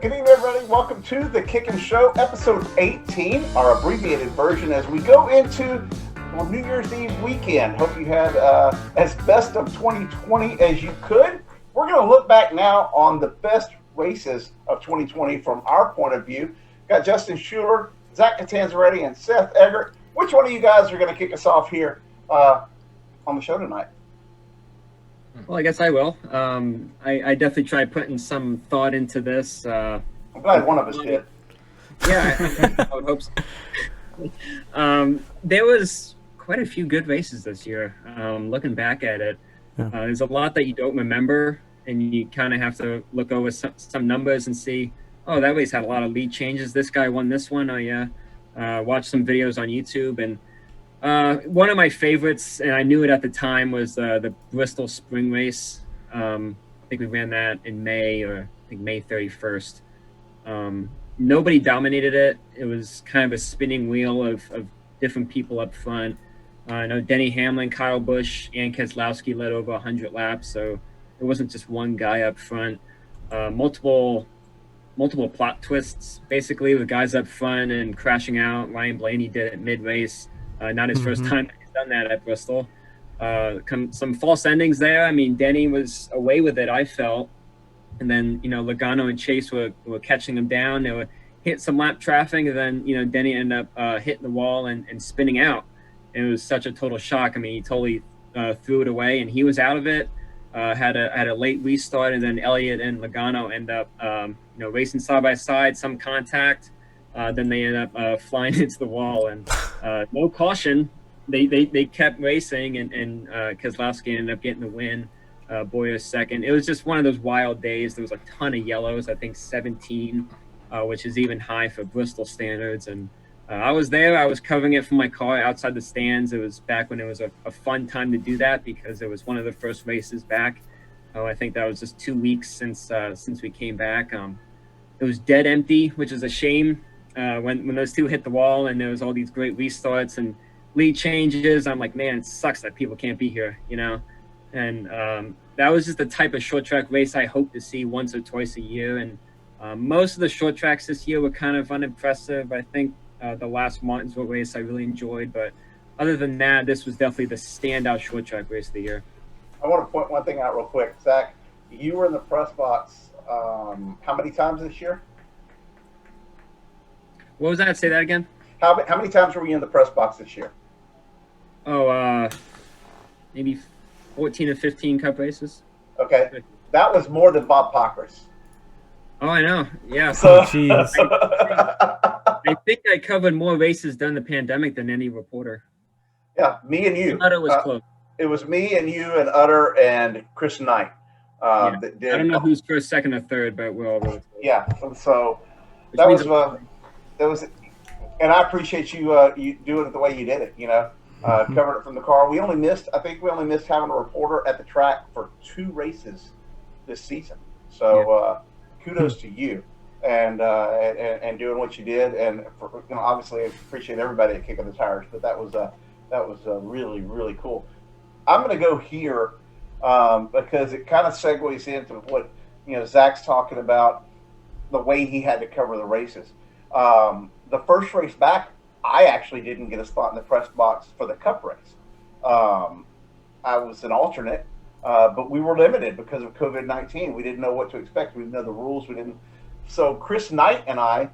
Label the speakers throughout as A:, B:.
A: Good evening, everybody. Welcome to the Kickin Show, episode 18, our abbreviated version as we go into New Year's Eve weekend. Hope you had as best of 2020 as you could. We're going to look back now on the best races of 2020 from our point of view. Got Justin Schuler, Zach Catanzarete, and Seth Eggert. Which one of you guys are going to kick us off here on the show tonight?
B: Well, I guess I will. I definitely tried putting some thought into this.
A: I'm glad one of us did.
B: Yeah, I would hope so. There was quite a few good races this year. Looking back at it, there's a lot that you don't remember, and you kind of have to look over some numbers and see, oh, that race had a lot of lead changes. This guy won this one. Oh, yeah. Watch some videos on YouTube, and one of my favorites, and I knew it at the time, was the Bristol Spring Race. I think we ran that in May, or I think May 31st. Nobody dominated it. It was kind of a spinning wheel of different people up front. I know Denny Hamlin, Kyle Busch, and Keselowski led over 100 laps, so it wasn't just one guy up front. Multiple plot twists, basically, with guys up front and crashing out. Ryan Blaney did it mid-race. Not his first time he's done that at Bristol. Some false endings there. I mean, Denny was away with it, I felt. And then, Logano and Chase were catching him down. They were hit some lap traffic, and then, Denny ended up hitting the wall and spinning out. And it was such a total shock. I mean, he totally threw it away, and he was out of it. Had a late restart, and then Elliott and Logano end up, racing side by side, some contact. Then they end up flying into the wall, and no caution. They kept racing, and Keselowski ended up getting the win. Boyer second. It was just one of those wild days. There was a ton of yellows, I think 17, which is even high for Bristol standards. And I was there. I was covering it from my car outside the stands. It was back when it was a fun time to do that, because it was one of the first races back. I think that was just 2 weeks since we came back. It was dead empty, which is a shame. When those two hit the wall and there was all these great restarts and lead changes, I'm like, man, it sucks that people can't be here, And that was just the type of short track race I hope to see once or twice a year. And most of the short tracks this year were kind of unimpressive. I think the last Martinsville race I really enjoyed, but other than that, this was definitely the standout short track race of the year.
A: I want to point one thing out real quick. Zach, you were in the press box how many times this year?
B: What was that? Say that again.
A: How many times were you in the press box this year?
B: Oh, maybe 14 or 15 Cup races.
A: Okay. That was more than Bob Pockrass.
B: Oh, I know. Yeah.
A: So,
C: jeez.
B: I think I covered more races during the pandemic than any reporter.
A: Yeah, me and you.
B: Utter was close.
A: It was me and you and Utter and Chris Knight.
B: I don't know who's first, second, or third, but we're all really close.
A: Yeah. So that was, and I appreciate you doing it the way you did it. Covering it from the car. I think we only missed having a reporter at the track for 2 races this season. So kudos to you and doing what you did. And obviously, I appreciate everybody at Kicking the Tires. But that was really, really cool. I'm going to go here because it kind of segues into what Zach's talking about, the way he had to cover the races. The first race back, I actually didn't get a spot in the press box for the Cup race. I was an alternate, but we were limited because of COVID-19. We didn't know what to expect. We didn't know the rules. So Chris Knight and I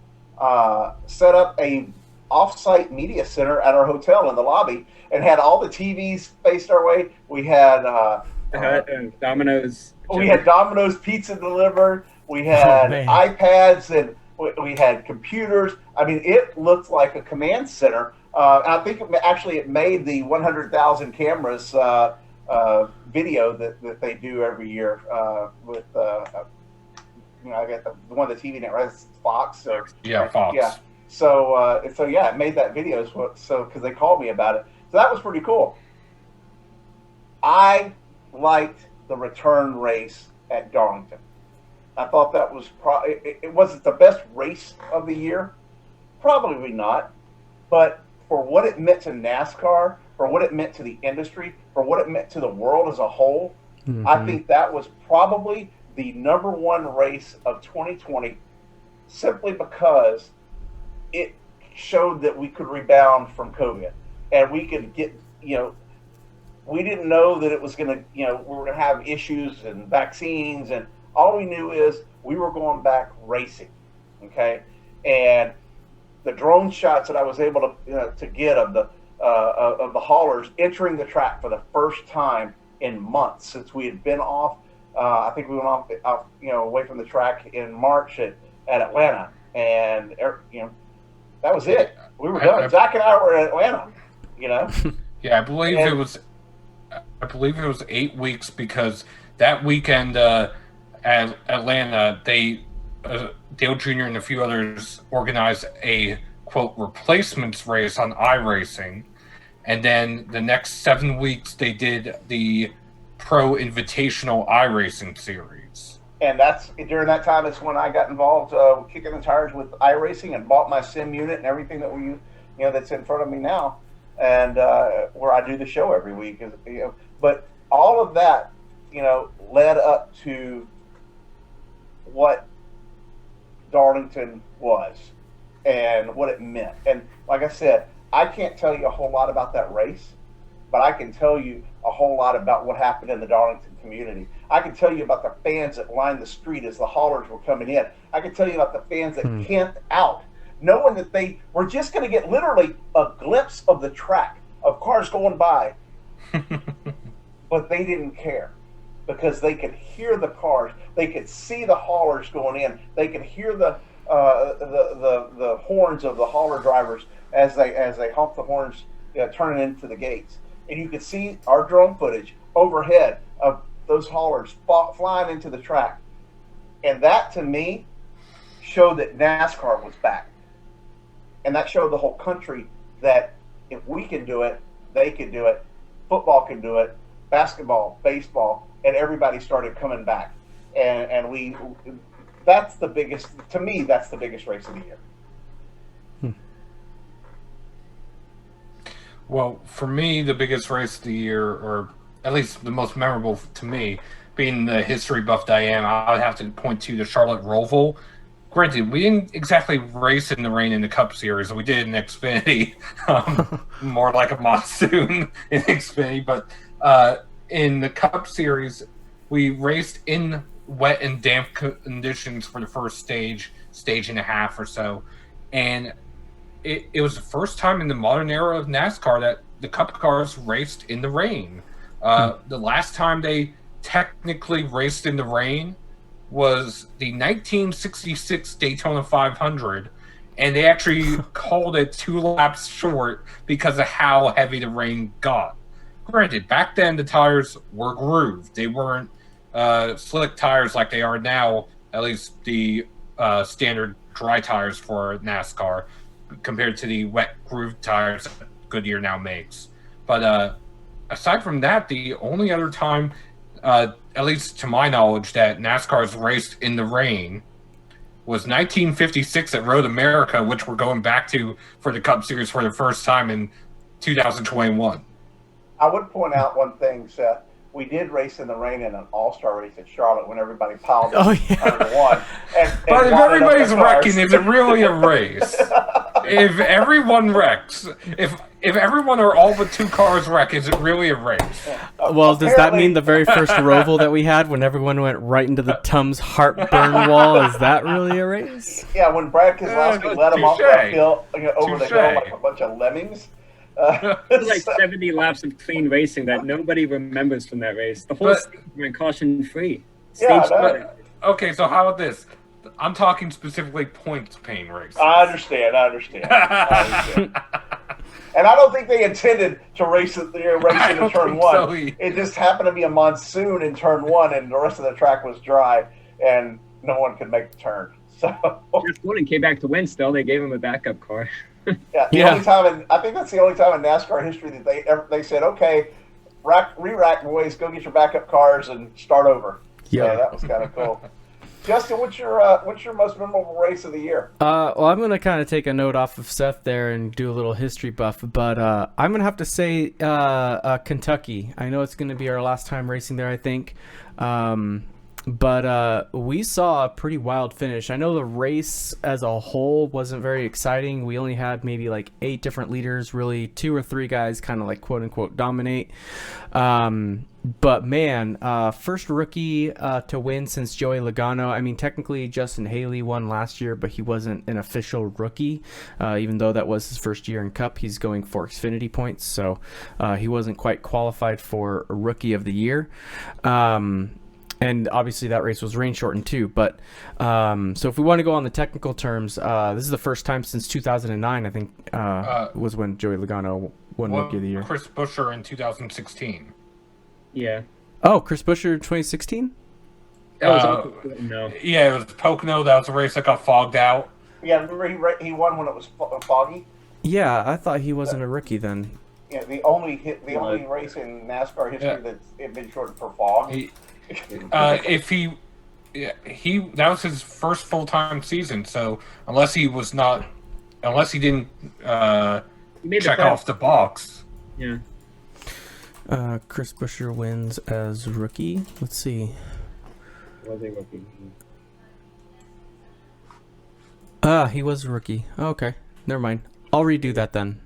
A: set up a off-site media center at our hotel in the lobby and had all the TVs faced our way. We had
B: Domino's.
A: We had Domino's pizza delivered. We had iPads and we had computers. I mean, it looked like a command center. And I think it made the 100,000 cameras video that they do every year with, I got the one of the TV networks, Fox.
D: Fox.
A: Yeah. So it made that video. So because they called me about it. So that was pretty cool. I liked the return race at Darlington. I thought that was it wasn't the best race of the year, probably not, but for what it meant to NASCAR, for what it meant to the industry, for what it meant to the world as a whole, I think that was probably the #1 race of 2020 simply because it showed that we could rebound from COVID and we could get, we didn't know that it was going to, we were going to have issues and vaccines. And all we knew is we were going back racing. Okay. And the drone shots that I was able to get of the haulers entering the track for the first time in months since we had been off. I think we went off, away from the track in March at Atlanta, and that was it. We were done. Zach and I were in Atlanta.
C: Yeah, I believe it was 8 weeks because that weekend at Atlanta, Dale Jr. and a few others organized a quote replacements race on iRacing, and then the next 7 weeks they did the Pro Invitational iRacing series.
A: And that's during that time is when I got involved with kicking the tires with iRacing and bought my sim unit and everything that we that's in front of me now, and where I do the show every week. But all of that led up to what Darlington was and what it meant. And like I said, I can't tell you a whole lot about that race, but I can tell you a whole lot about what happened in the Darlington community. I can tell you about the fans that lined the street as the haulers were coming in. I can tell you about the fans that camped out, knowing that they were just going to get literally a glimpse of the track, of cars going by, but they didn't care. Because they could hear the cars, they could see the haulers going in, they could hear the horns of the hauler drivers as they honk the horns, turning into the gates, and you could see our drone footage overhead of those haulers flying into the track, and that to me showed that NASCAR was back, and that showed the whole country that if we can do it, they can do it. Football can do it, basketball, baseball. And everybody started coming back, and that's the biggest, to me, that's the biggest race of the year.
C: Well, for me, the biggest race of the year, or at least the most memorable to me, being the history buff that I am, I would have to point to the Charlotte Roval. Granted, we didn't exactly race in the rain in the Cup Series. We did in Xfinity, more like a monsoon in Xfinity, but in the Cup Series, we raced in wet and damp conditions for the first stage and a half or so. And it was the first time in the modern era of NASCAR that the Cup cars raced in the rain. The last time they technically raced in the rain was the 1966 Daytona 500. And they actually called it 2 laps short because of how heavy the rain got. Granted, back then the tires were grooved. They weren't slick tires like they are now, at least the standard dry tires for NASCAR, compared to the wet grooved tires that Goodyear now makes. But aside from that, the only other time, at least to my knowledge, that NASCAR's raced in the rain was 1956 at Road America, which we're going back to for the Cup Series for the first time in 2021.
A: I would point out one thing, Seth. We did race in the rain in an all-star race at Charlotte when everybody piled in turn one.
C: But if everybody's wrecking, is it really a race? If everyone wrecks, if everyone or all but 2 cars wreck, is it really a race?
D: Well, does that mean the very first Roval that we had, when everyone went right into the Tums heartburn wall, is that really a race?
A: Yeah, when Brad Keselowski let him off the hill, over the hill like a bunch of lemmings.
B: It was like 70 laps of clean racing that nobody remembers from that race. The whole stage went caution-free.
C: Okay, so how about this? I'm talking specifically points paying races.
A: I understand. And I don't think they intended to race in turn one. So it just happened to be a monsoon in turn one, and the rest of the track was dry, and no one could make the turn. So
B: Jeff Gordon came back to win still. They gave him a backup car.
A: Only time I think that's the only time in NASCAR history that they said, okay, re-rack boys, go get your backup cars and start over. Yeah, so that was kind of cool. Justin, what's your most memorable race of the year?
D: Well, I'm gonna kind of take a note off of Seth there and do a little history buff, but I'm gonna have to say Kentucky. I know it's gonna be our last time racing there, I think. But we saw a pretty wild finish. I know the race as a whole wasn't very exciting. We only had maybe like 8 different leaders, really 2 or 3 guys kind of like quote unquote dominate. But man, first rookie to win since Joey Logano. I mean, technically Justin Haley won last year, but he wasn't an official rookie, even though that was his first year in Cup. He's going for Xfinity points, so he wasn't quite qualified for Rookie of the Year. And obviously that race was rain shortened too. But so if we want to go on the technical terms, this is the first time since 2009, I think, was when Joey Logano won Rookie of the Year.
C: Chris Buescher in 2016.
B: Yeah.
D: Oh, Chris Buescher 2016?
B: That was no.
C: Yeah, it was Pocono. That was a race that got fogged out.
A: Yeah, remember he won when it was foggy.
D: Yeah, I thought he wasn't a rookie then.
A: Yeah, the only race in NASCAR history that's been shortened for fog.
C: If he that was his first full-time season, so unless he didn't check off the box.
B: Yeah.
D: Chris Buescher wins as rookie. Let's see.
B: Was a rookie.
D: He was a rookie. Oh, okay, never mind. I'll redo that then.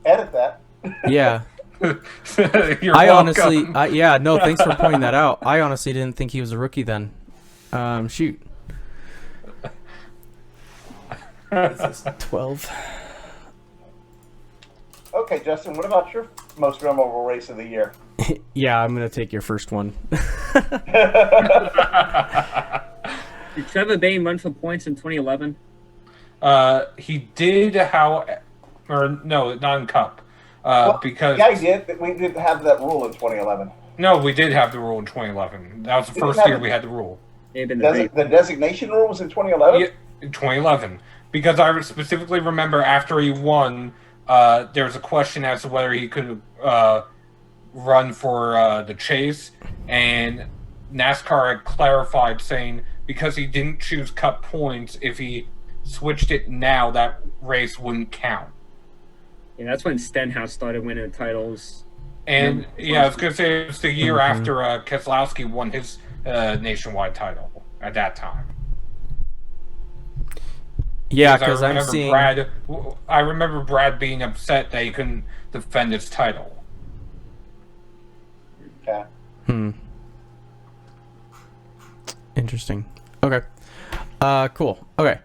A: Edit that.
D: Yeah.
C: You're
D: I
C: welcome.
D: honestly, no, thanks for pointing that out. I honestly didn't think he was a rookie then. Shoot. This is 12.
A: Okay, Justin, what about your most memorable race of the year?
D: Yeah, I'm gonna take your first one.
B: Did Trevor Bayne run for points in 2011?
C: He did, no, not in Cup. Because
A: yeah, he did. We didn't have that rule in 2011.
C: No, we did have the rule in 2011. That was the first year we had the rule.
A: The designation rule was in 2011?
C: Yeah, in 2011. Because I specifically remember after he won, there was a question as to whether he could run for the chase, and NASCAR had clarified saying because he didn't choose Cup points, if he switched it now, that race wouldn't count.
B: Yeah, that's when Stenhouse started winning titles.
C: And yeah, I was going to say it was the year after Keselowski won his nationwide title at that time.
D: Yeah, because I'm seeing...
C: I remember Brad being upset that he couldn't defend his title.
A: Yeah.
D: Interesting. Okay. Cool. Okay.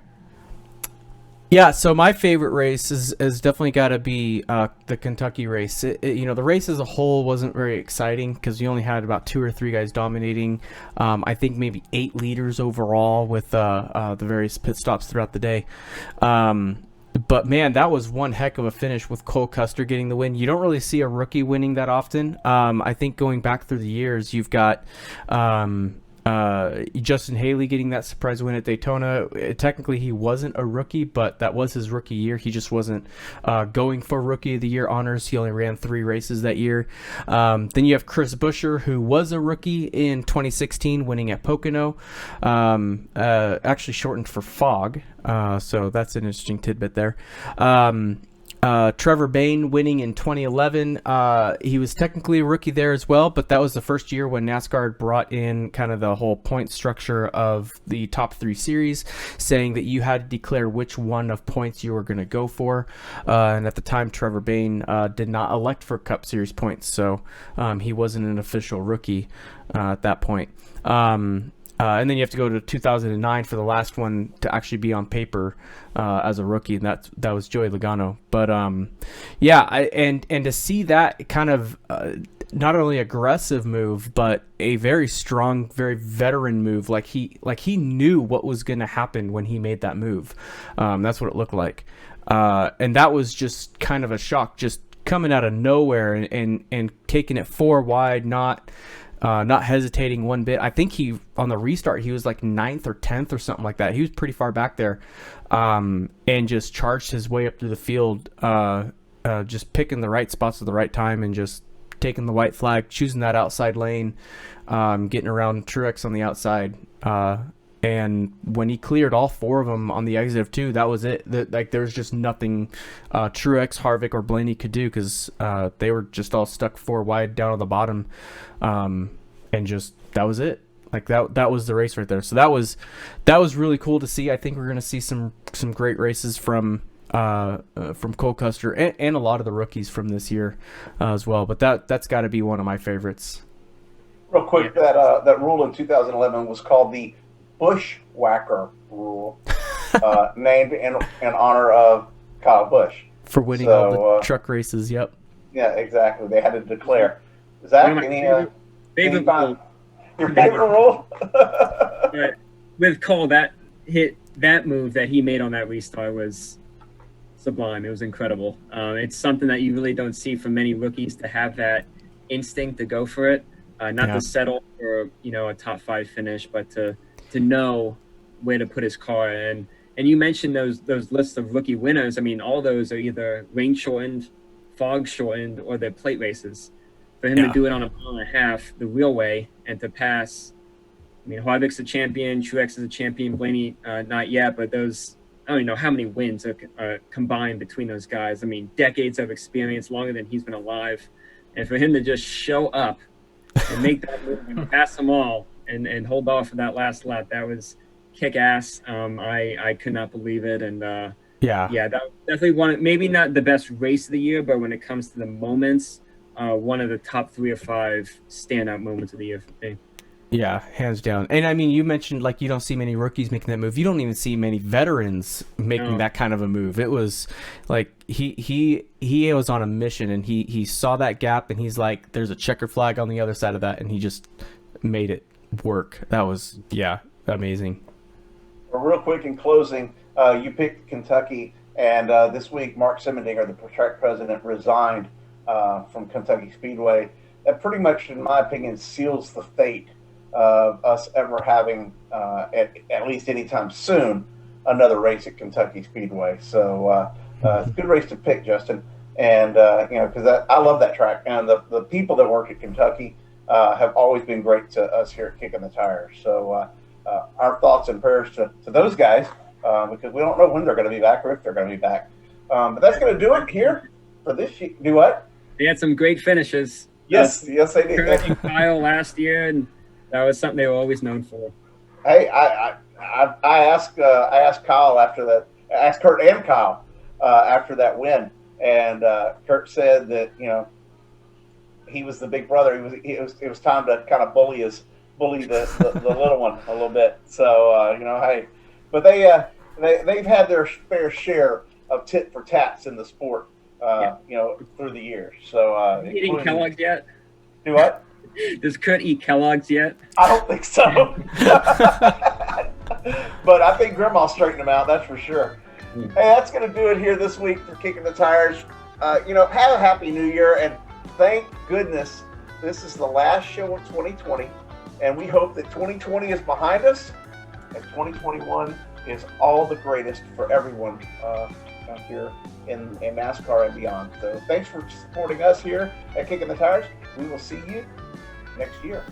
D: Yeah, so my favorite race is definitely got to be the Kentucky race. The race as a whole wasn't very exciting because you only had about 2 or 3 guys dominating. I think maybe 8 leaders overall with the various pit stops throughout the day. But man, that was one heck of a finish with Cole Custer getting the win. You don't really see a rookie winning that often. I think going back through the years, you've got Justin Haley getting that surprise win at Daytona. Technically he wasn't a rookie, but that was his rookie year. He just wasn't going for Rookie of the Year honors. He only ran 3 races that year. Then you have Chris Buescher, who was a rookie in 2016, winning at Pocono, actually shortened for fog, so that's an interesting tidbit there. Trevor Bayne winning in 2011. He was technically a rookie there as well, but that was the first year when NASCAR brought in kind of the whole point structure of the top 3 series, saying that you had to declare which one of points you were going to go for. And at the time, Trevor Bayne did not elect for Cup Series points, so he wasn't an official rookie at that point. And then you have to go to 2009 for the last one to actually be on paper as a rookie, and that was Joey Logano. But and to see that kind of not only aggressive move, but a very strong, very veteran move, like he knew what was going to happen when he made that move. That's what it looked like, and that was just kind of a shock, just coming out of nowhere and taking it 4 wide, not hesitating one bit. I think he, on the restart, he was like 9th or 10th or something like that. He was pretty far back there, and just charged his way up to the field, just picking the right spots at the right time and just taking the white flag, choosing that outside lane, getting around Truex on the outside. And when he cleared all 4 of them on the exit of 2, that was it. There was just nothing Truex, Harvick, or Blaney could do, because they were just all stuck 4 wide down on the bottom, and just that was it. Like that was the race right there. So that was really cool to see. I think we're going to see some great races from Cole Custer and a lot of the rookies from this year as well. But that's got to be one of my favorites.
A: Real quick, that rule in 2011 was called the Bushwhacker rule, named in honor of Kyle Busch.
D: For winning all the truck races, yep.
A: Yeah, exactly. They had to declare. Zach,
B: favorite rule.
A: Your favorite rule?
B: But with Cole, that move that he made on that restart was sublime. It was incredible. It's something that you really don't see from many rookies, to have that instinct to go for it, not to settle for a top 5 finish, but to know where to put his car. And you mentioned those lists of rookie winners. I mean, all those are either rain shortened, fog shortened, or they're plate races. For him to do it on a mile and a half the real way, and to pass, I mean, Harvick's a champion, Truex is a champion, Blaney not yet, but those, I don't even know how many wins are combined between those guys. I mean, decades of experience, longer than he's been alive. And for him to just show up and make that move and pass them all and hold off for that last lap, that was kick ass. I could not believe it. And that was definitely maybe not the best race of the year, but when it comes to the moments, one of the top 3 or 5 standout moments of the year for me.
D: Yeah, hands down. And I mean, you mentioned you don't see many rookies making that move. You don't even see many veterans making that kind of a move. It was like he was on a mission, and he saw that gap, and he's like, there's a checker flag on the other side of that, and he just made it work. That was amazing.
A: Well, real quick in closing, you picked Kentucky, and this week Mark Simmendinger, the track president, resigned from Kentucky Speedway. That pretty much, in my opinion, seals the fate of us ever having, at least anytime soon, another race at Kentucky Speedway. So it's a good race to pick, Justin. And, because I love that track. And the people that work at Kentucky have always been great to us here at Kickin' the Tires. So our thoughts and prayers to those guys, because we don't know when they're going to be back or if they're going to be back. But that's going to do it here for this year. Do what?
B: They had some great finishes.
A: Yes, they did.
B: Kurt and Kyle last year, and that was something they were always known for.
A: Hey, I asked Kyle after that. I asked Kurt and Kyle after that win, and Kurt said that he was the big brother. It was time to kind of bully the little one a little bit. So hey, but they've had their fair share of tit for tats in the sport. Through the years. So,
B: eating Kellogg's yet?
A: Do what?
B: Does Kurt eat Kellogg's yet?
A: I don't think so. But I think Grandma straightened him out. That's for sure. Hey, that's going to do it here this week for Kickin' the Tires. Have a happy New Year, and thank goodness this is the last show of 2020, and we hope that 2020 is behind us, and 2021 is all the greatest for everyone out here in NASCAR and beyond. So thanks for supporting us here at Kickin' the Tires. We will see you next year.